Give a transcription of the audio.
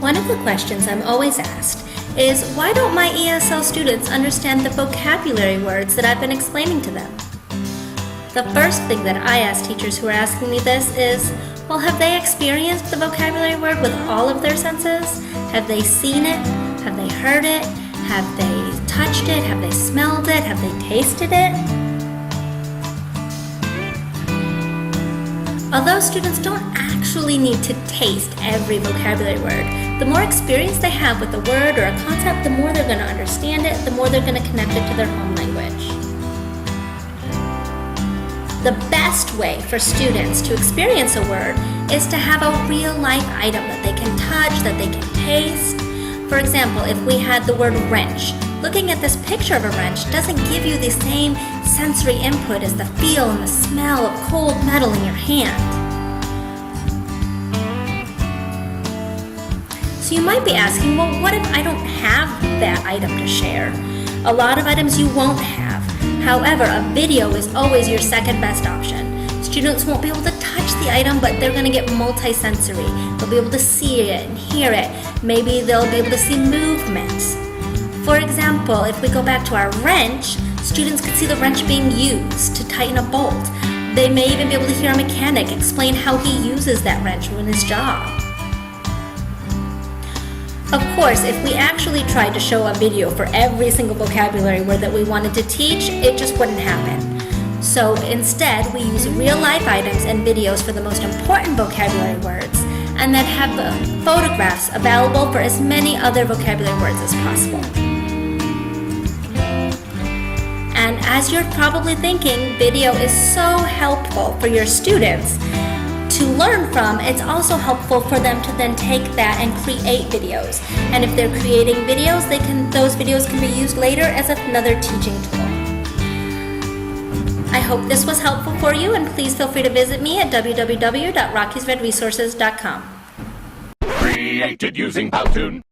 One of the questions I'm always asked is, why don't my ESL students understand the vocabulary words that I've been explaining to them? The first thing that I ask teachers who are asking me this is, well, have they experienced the vocabulary word with all of their senses? Have they seen it? Have they heard it? Have they touched it? Have they smelled it? Have they tasted it? Although students don't actually need to taste every vocabulary word, the more experience they have with a word or a concept, the more they're going to understand it, the more they're going to connect it to their home language. The best way for students to experience a word is to have a real-life item that they can touch, that they can taste. For example, if we had the word wrench, looking at this picture of a wrench doesn't give you the same sensory input as the feel and the smell of cold metal in your hand. So you might be asking, well, what if I don't have that item to share? A lot of items you won't have. However, a video is always your second best option. Students won't be able to touch the item, but they're going to get multisensory. They'll be able to see it and hear it. Maybe they'll be able to see movements. For example, if we go back to our wrench, students could see the wrench being used to tighten a bolt. They may even be able to hear a mechanic explain how he uses that wrench in his job. Of course, if we actually tried to show a video for every single vocabulary word that we wanted to teach, it just wouldn't happen. So instead, we use real-life items and videos for the most important vocabulary words, and then have the photographs available for as many other vocabulary words as possible. And as you're probably thinking, video is so helpful for your students to learn from. It's also helpful for them to then take that and create videos. And if they're creating videos, those videos can be used later as another teaching tool. I hope this was helpful for you, and please feel free to visit me at www.rockiesredresources.com. Created using Powtoon.